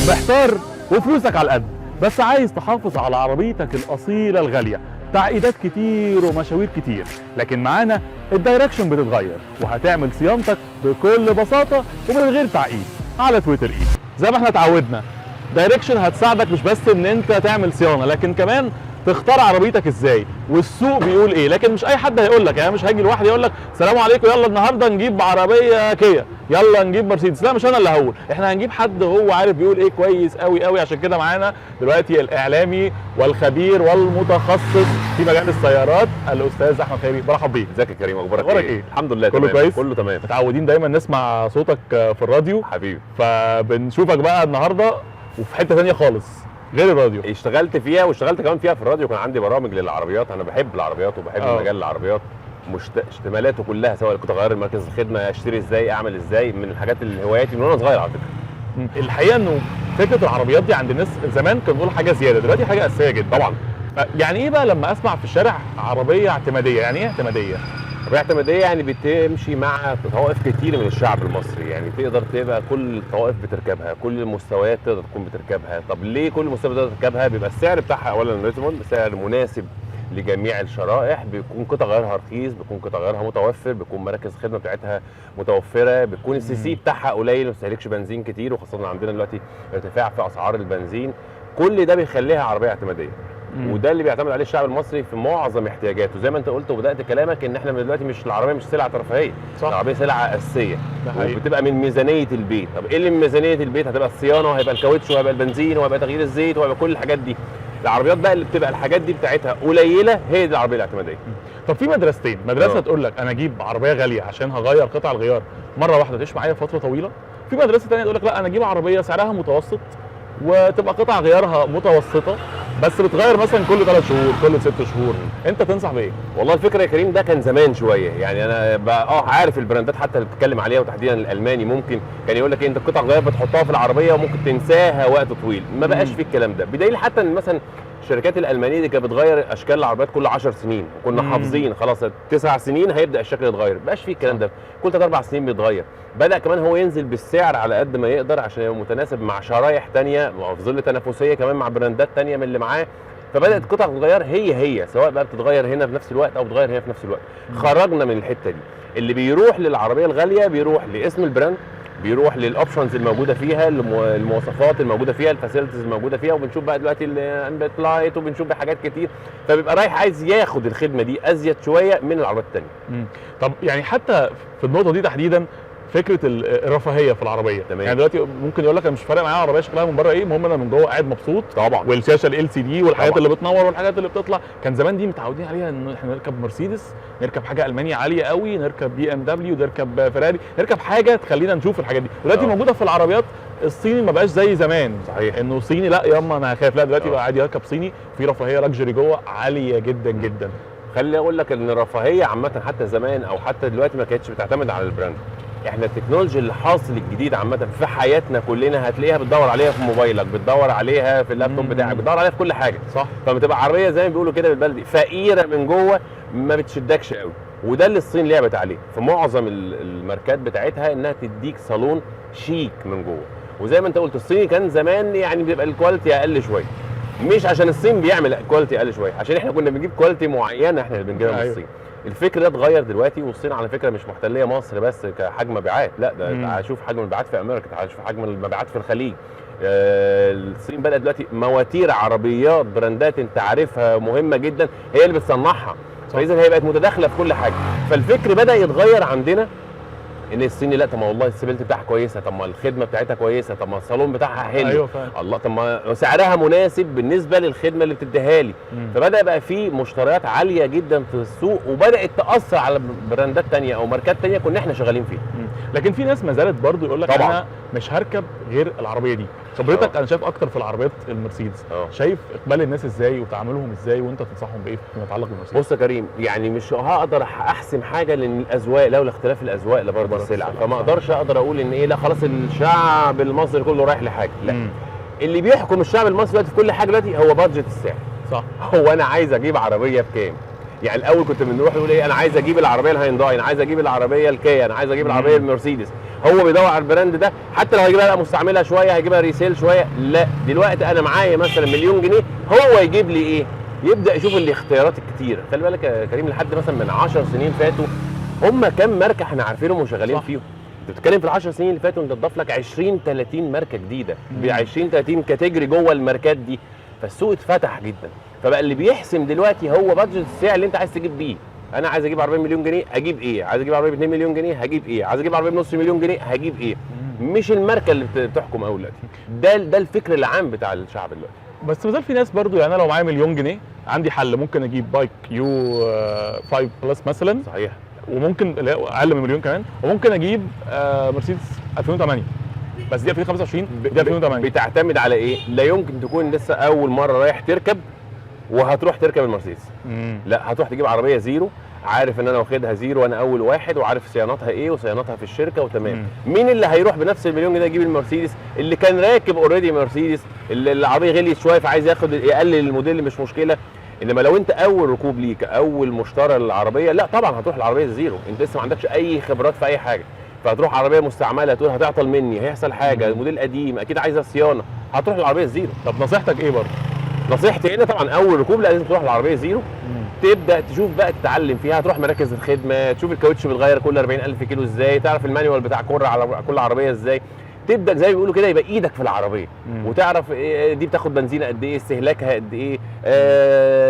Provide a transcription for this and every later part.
محتار وفلوسك على القد، بس عايز تحافظ على عربيتك الأصيلة الغالية، تعقيدات كتير ومشاوير كتير، لكن معانا الدايركشن بتتغير وهتعمل صيانتك بكل بساطة ومن غير تعقيد على تويتر ايد. زي ما احنا اتعودنا، دايركشن هتساعدك مش بس ان انت تعمل صيانة، لكن كمان تختار عربيتك ازاي والسوق بيقول ايه. لكن مش اي حد هيقول لك، يعني مش هاجي لواحد يقول لك السلام عليكم يلا النهارده نجيب عربيه كيا، يلا نجيب مرسيدس. لا، مش انا اللي هقول، احنا هنجيب حد هو عارف بيقول ايه كويس قوي قوي. عشان كده معانا دلوقتي الاعلامي والخبير والمتخصص في مجال السيارات الاستاذ احمد خيري. برحب بيك. ازيك يا كريم، اخبارك ايه؟ الحمد لله كله تمام. كويس؟ كله تمام. متعودين دايما نسمع صوتك في الراديو حبيبي، فبنشوفك بقى النهارده وفي حته ثانيه خالص غير الراديو. اشتغلت فيها واشتغلت كمان فيها في الراديو. كان عندي برامج للعربيات، انا بحب العربيات وبحب مجال العربيات اشتمالاته كلها، سواء كنت اغير مركز الخدمه، اشتري ازاي، اعمل ازاي، من الحاجات اللي هواياتي من وانا صغير على فكره. الحقيقه انه فكره العربيات دي عند الناس زمان كانوا بيقولوا حاجه زياده، دلوقتي حاجه اساسيه جدا. طبعا. يعني ايه بقى لما اسمع في الشارع عربيه اعتماديه؟ يعني ايه اعتماديه؟ عربيه اعتماديه يعني بتمشي مع طوائف كتير من الشعب المصري، يعني تقدر تبقى كل الطوائف بتركبها، كل المستويات تقدر تكون بتركبها. طب ليه كل المستويات تقدر تركبها؟ بيبقى السعر بتاعها اولا ريزونبل، سعر مناسب لجميع الشرائح، بيكون قطع غيارها رخيص، بيكون قطع غيارها متوفر، بيكون مراكز الخدمه بتاعتها متوفره، بيكون السي سي بتاعها قليل، ما بتستهلكش بنزين كتير، وخاصه عندنا دلوقتي ارتفاع في اسعار البنزين. كل ده بيخليها عربيه اعتماديه. وده اللي بيعتمد عليه الشعب المصري في معظم احتياجاته. زي ما انت قلت وبدات كلامك ان احنا دلوقتي مش العربيه مش سلعه ترفيهيه، العربيه سلعه اساسيه وبتبقى من ميزانيه البيت. طب ايه اللي من ميزانيه البيت؟ هتبقى الصيانه، وهيبقى الكاوتش، وهيبقى البنزين، وهيبقى تغيير الزيت، وهيبقى كل الحاجات دي. العربيات بقى اللي بتبقى الحاجات دي بتاعتها قليله هي دي العربيه الاعتماديه. طب في مدرستين، مدرسه تقول لك انا اجيب عربيه غاليه عشان هغير قطع الغيار مره واحده تعيش معايا فتره طويله، في مدرسه ثانيه تقول لك لا انا اجيب عربيه سعرها متوسط وتبقى قطع غيارها متوسطه بس بتغير مثلا كل 3 شهور كل 6 شهور. انت تنصح بايه؟ والله الفكره يا كريم ده كان زمان شويه، يعني انا عارف البراندات حتى اللي بتتكلم عليها، وتحديدا الالماني ممكن كان يقول لك انت القطع الغيار بتحطها في العربيه وممكن تنساها وقت طويل. ما بقاش في الكلام ده، بدليل حتى ان مثلا الشركات الالمانيه دي كانت بتغير اشكال العربيات كل 10 سنين، وكنا حافظين خلاص 9 سنين هيبدا الشكل يتغير. ما بقاش في الكلام ده، كل 3 4 سنين بيتغير. بدا كمان هو ينزل بالسعر على قد ما يقدر عشان يبقى متناسب مع شرايح ثانيه، وفي ظل تنافسيه كمان مع براندات ثانيه من اللي معاه. فبدات قطع الغيار هي سواء بقى بتتغير هنا في نفس الوقت او بتتغير هنا في نفس الوقت. خرجنا من الحته دي. اللي بيروح للعربيه الغاليه بيروح لاسم البراند، بيروح للاوبشنز الموجوده فيها، المواصفات الموجوده فيها، الفاسيلتيز الموجوده فيها، وبنشوف بقى دلوقتي الامبيت لايت، وبنشوف حاجات كتير. فبيبقى رايح عايز ياخد الخدمه دي ازيد شويه من العربيات الثانيه. طب يعني حتى في النقطه دي تحديدا فكره الرفاهيه في العربيه. تمام. يعني دلوقتي ممكن يقول لك انا مش فارق معايا العربيه شكلها من بره ايه، المهم انا من جوه قاعد مبسوط. طبعا. والشاشه LCD والحاجات طبعا. اللي بتنور والحاجات اللي بتطلع. كان زمان دي متعودين عليها ان احنا نركب مرسيدس، نركب حاجه المانيه عاليه قوي، نركب BMW، نركب فيراري، نركب حاجه تخلينا نشوف الحاجات دي. دلوقتي موجوده في العربيات. الصيني ما بقاش زي زمان. صحيح. انه صيني لا ياما انا هخاف، لا دلوقتي بقى عادي اركب صيني، في رفاهيه لاكجري جوه عاليه جدا جدا. خليني اقول لك ان الرفاهيه عامه حتى زمان او حتى دلوقتي ما كانتش بتعتمد على البراند. احنا التكنولوجيا اللي حاصل الجديد عامه في حياتنا كلنا هتلاقيها بتدور عليها في موبايلك، بتدور عليها في اللابتوب بتاعك، بتدور عليها في كل حاجه. صح. فلما تبقى عربيه زي ما بيقولوا كده بالبلدي فقيره من جوه ما بتشدكش قوي، وده اللي الصين لعبت عليه في معظم الماركات بتاعتها، انها تديك صالون شيك من جوه. وزي ما انت قلت الصيني كان زمان يعني بيبقى الكواليتي اقل شويه، مش عشان الصين بيعمل كواليتي اقل شويه، عشان احنا كنا بنجيب كواليتي معينه احنا اللي بنجيبها من الصين. الفكر ده اتغير دلوقتي، والصين على فكره مش محتليه مصر بس كحجم مبيعات، لا ده تعال شوف حجم المبيعات في امريكا، تعال شوف حجم المبيعات في الخليج. الصين بدات دلوقتي مواتير عربيات براندات انت عارفها مهمه جدا هي اللي بتصنعها، فاذا هي بقت متداخله في كل حاجه. فالفكر بدا يتغير عندنا ان الصيني لا طب ما والله السبيلتي بتاعها كويسه، طب ما الخدمه بتاعتها كويسه، طب ما الصالون بتاعها حلو. ايوه فعلا. الله، طب ما سعرها مناسب بالنسبه للخدمه اللي بتديها لي. فبدا بقى في مشتريات عاليه جدا في السوق، وبدات تاثر على براندات ثانيه او ماركات ثانيه كنا احنا شغالين فيها. لكن في ناس ما زالت برضه يقول لك انا مش هركب غير العربيه دي. خبرتك انا شايف اكتر في العربيات المرسيدس، شايف اقبال الناس ازاي وتعاملهم ازاي، وانت تنصحهم بايه فيما يتعلق بالمرسيدس؟ بص يا كريم، يعني مش هقدر احسم حاجه لان الاذواق لولا اختلاف الاذواق لبرضه السلعه، فما اقدرش اقول ان ايه لا خلاص الشعب المصري كله رايح لحاجه، لا. اللي بيحكم الشعب المصري دلوقتي في كل حاجه دلوقتي هو بادجت السعر. صح. هو انا عايز اجيب عربيه بكام؟ يعني الاول كنت بنروح نقول ايه، انا عايز اجيب العربيه الهيونداي، انا عايز اجيب العربيه الكيا، انا عايز اجيب العربيه المرسيدس. هو بيدور على البراند ده، حتى لو هيجيبها بقى مستعملها شويه، هيجيبها ريسيل شويه، لا دلوقتي انا معايا مثلا مليون جنيه، هو يجيب لي ايه؟ يبدا يشوف الاختيارات الكتيره. خلي بالك يا كريم، لحد مثلا من 10 سنين فاتوا هم كام ماركه احنا عارفينهم وشغالين فيهم. انت بتتكلم في ال10 سنين اللي فاتوا انت تضاف لك 20 30 ماركه جديده ب 20 30 كاتيجوري جوه الماركات دي، فالسوق اتفتح جدا. فبقى اللي بيحسم دلوقتي هو بادجت السعر اللي انت عايز تجيب بيه. انا عايز اجيب عربيه مليون جنيه اجيب ايه، عايز اجيب عربيه ب 2 مليون جنيه هجيب ايه، عايز اجيب عربيه بنص مليون جنيه هجيب ايه. مش الماركه اللي بتحكم قوي دلوقتي. ده الفكر العام بتاع الشعب دلوقتي. بس مازال في ناس برضو، يعني انا لو معايا مليون جنيه عندي حل، ممكن اجيب بايك يو 5 بلس مثلا، صحيح، وممكن اقل من مليون كمان، وممكن اجيب مرسيدس 2008 بس دي 2025 دي 2008. بتعتمد على ايه؟ لا يمكن تكون لسه اول مره رايح تركب وهتروح تركب المرسيدس. لا، هتروح تجيب عربيه زيرو، عارف ان انا واخدها زيرو وانا اول واحد، وعارف صيانتها ايه وصيانتها في الشركه وتمام. مين اللي هيروح بنفس المليون جنيه يجيب المرسيدس؟ اللي كان راكب اوريدي مرسيدس، اللي العربيه غليت شويه فعايز يقلل الموديل، مش مشكله. انما لو انت اول ركوب ليك، اول مشترى للعربيه، لا طبعا هتروح العربيه الزيرو، انت لسه ما عندكش اي خبرات في اي حاجه، فهتروح عربيه مستعمله تقول هتعطل مني، هيحصل حاجه، الموديل قديم اكيد عايزه صيانه، هتروح العربيه الزيرو. طب نصيحتك ايه برضه؟ نصيحتي هنا طبعا اول ركوب لازم تروح العربيه زيرو، تبدا تشوف بقى تتعلم فيها، تروح مراكز الخدمه، تشوف الكاوتش بيتغير كل 40,000 كيلو ازاي، تعرف المانيوال بتاع كل عربيه ازاي، تبدا زي ما بيقولوا كده يبقى ايدك في العربيه، وتعرف دي بتاخد بنزينه قد ايه، استهلاكها قد ايه،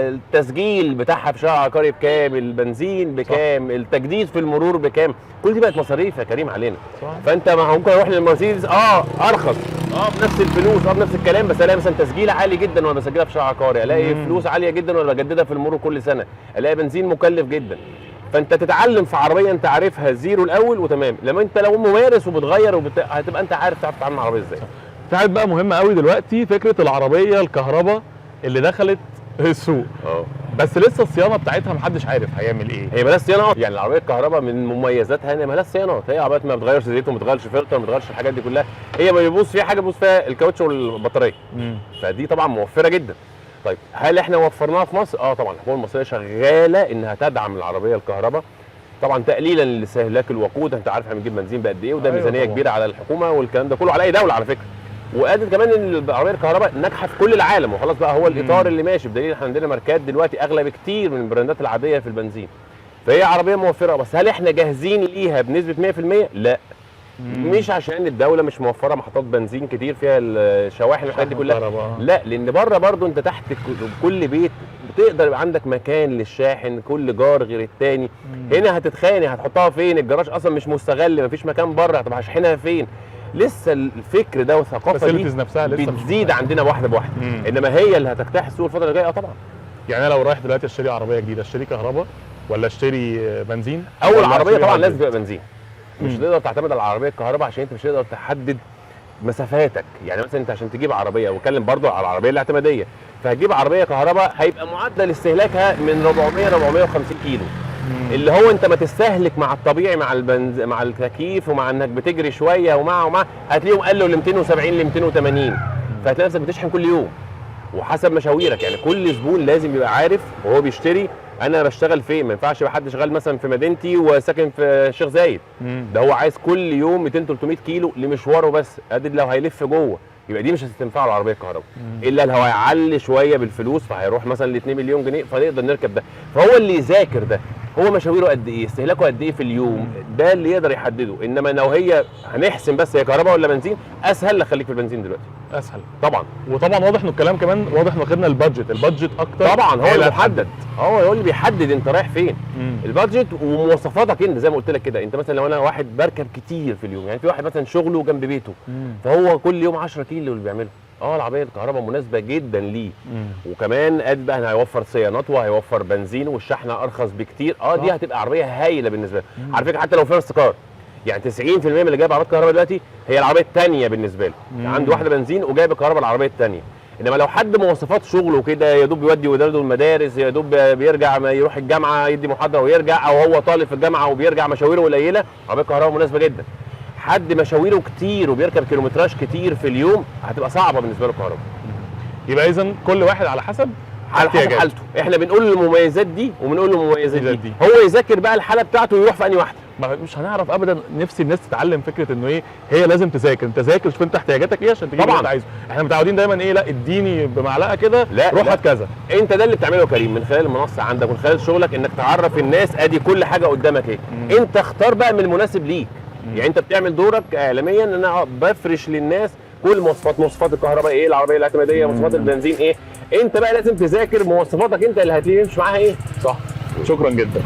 التسجيل بتاعها في شارع عقاري بكام، البنزين بكام، التجديد في المرور بكام، كل دي بقت مصاريف يا كريم علينا. فانت ممكن اروح للمرسيدس ارخص بنفس الفلوس بنفس الكلام، بس الاقي مثلا تسجيل عالي جدا وانا بسجلها في شارع عقاري، الاقي فلوس عاليه جدا وانا بجددها في المرور كل سنه، الاقي بنزين مكلف جدا. فانت تتعلم في عربيه انت عارفها زيرو الاول وتمام، لما انت لو ممارس وبتغير هتبقى انت عارف تعرف تتعامل مع العربيه ازاي. في حاجه بقى مهمه قوي دلوقتي، فكره العربيه الكهرباء اللي دخلت السوق، بس لسه الصيانه بتاعتها محدش عارف هيعمل ايه. هي مالهاش صيانات، يعني العربيه الكهرباء من مميزاتها ان مالهاش صيانات، هي عربيات ما بتغيرش زيت وما بتغيرش فلتر، ما بتغيرش الحاجات دي كلها، هي ما بيبوظ فيها حاجه، بيبوظ فيها الكاوتش والبطاريه. فدي طبعا موفره جدا. طيب هل احنا وفرناها في مصر؟ طبعا الحكومه المصريه شغاله انها تدعم العربيه الكهرباء، طبعا تقليلا لاستهلاك الوقود، انت عارف احنا بنجيب بنزين بقد ايه، وده ميزانيه طبعا كبيره على الحكومه، والكلام ده كله على اي دوله على فكره. وقادر كمان ان العربيه الكهرباء ناجحه في كل العالم، وخلاص بقى هو الاطار اللي ماشي، بدليل احنا عندنا ماركات دلوقتي اغلى بكتير من البراندات العاديه في البنزين. فهي عربيه موفره، بس هل احنا جاهزين ليها بنسبه 100%؟ لا. مش عشان الدوله مش موفره محطات بنزين كتير فيها الشواحن والحاجات دي كلها، لا، لان بره برضو انت تحت كل بيت بتقدر يبقى عندك مكان للشاحن، كل جار غير التاني. هنا هتتخانق هتحطها فين؟ الجراج اصلا مش مستغل، مفيش مكان بره، هتبقى هشحنها فين؟ لسه الفكر ده والثقافه دي نفسها لسه بتزيد عندنا واحده بواحده. انما هي اللي هتجتاح السوق الفتره اللي جايه طبعا. يعني انا لو رايح دلوقتي اشتري عربيه جديده، اشتري كهرباء ولا اشتري بنزين؟ اول عربيه طبعا لازم تبقى بنزين. مش هتقدر تعتمد على العربيه الكهرباء عشان انت مش هتقدر تحدد مسافاتك. يعني مثلا انت عشان تجيب عربيه، واتكلم برضو على العربيه الاعتماديه، فهتجيب عربيه كهرباء هيبقى معدل استهلاكها من 400 450 كيلو، اللي هو انت ما تستهلك مع الطبيعي مع التكييف ومع انك بتجري شويه ومع هتلاقيهم قلوا ل 270 ل 280، فهتلاقي نفسك بتشحن كل يوم وحسب مشاويرك. يعني كل زبون لازم يبقى عارف وهو بيشتري انا بشتغل فين. ما ينفعش يبقى حد شغال مثلا في مدينتي وساكن في الشيخ زايد، ده هو عايز كل يوم 200 300 كيلو لمشواره بس، ادي لو هيلف جوه يبقى دي مش هتنفعه العربيه الكهرباء، الا لو هيعلي شويه بالفلوس فهيروح مثلا ل 2 مليون جنيه فنقدر نركب ده. فهو اللي يذاكر ده، هو مشاويره قد ايه، استهلاكه قد ايه في اليوم، ده اللي يقدر يحدده. انما لو هي هنحسم بس هي كهرباء ولا بنزين، اسهل لك خليك في البنزين دلوقتي، اسهل طبعا. وطبعا واضح انه الكلام كمان واضح انه واخدنا البادجت اكتر. طبعا هو اللي محدد، هو اللي بيحدد انت رايح فين. البادجت ومواصفاتك انت زي ما قلت لك كده. انت مثلا لو انا واحد بركب كتير في اليوم، يعني في واحد مثلا شغله جنب بيته فهو كل يوم 10 كيلو اللي بيعمله، العربيه الكهرباء مناسبه جدا ليه. وكمان قد بقى هيوفر صيانات وهيوفر بنزين والشحنه ارخص بكتير. دي هتبقى عربيه هايله بالنسبه له. على فكره حتى لو فيرست كار، يعني 90% من اللي جايب عربيات كهرباء دلوقتي هي العربيه الثانيه بالنسبه له، يعني عنده واحده بنزين وجايب الكهرباء العربيه الثانيه. انما لو حد مواصفات شغله كده يا دوب بيودي ولاده المدارس، يا دوب بيرجع ما يروح الجامعه يدي محاضره ويرجع، او هو طالب في الجامعه وبيرجع مشاويره قليله، عربيه كهرباء مناسبه جدا. حد مشاويره كتير وبيركب كيلومتراج كتير في اليوم هتبقى صعبه بالنسبه له الكهرباء. يبقى اذا كل واحد على حسب حالته. احنا بنقول له المميزات دي وبنقول له المميزات دي، هو يذاكر بقى الحاله بتاعته ويروح في انهي واحده. مش هنعرف ابدا. نفسي الناس تتعلم فكره انه ايه، هي لازم تذاكر، انت ذاكر شوف انت احتياجاتك ايه عشان تجيب اللي طبعاً. انت عايزه. احنا متعودين دايما ايه، لا اديني بمعلقه كده لا، روح لا. هات كذا. انت ده اللي بتعمله يا كريم من خلال المنصه عندك ومن خلال شغلك، انك تعرف الناس ادي كل حاجه قدامك ايه. انت اختار بقى من المناسب ليك. يعني انت بتعمل دورك اعلاميا ان انا بفرش للناس كل مواصفات الكهرباء ايه، العربيه الاعتماديه، مواصفات البنزين ايه. انت بقى لازم تذاكر مواصفاتك انت اللي هتمشي معاها ايه. صح. شكرا جدا.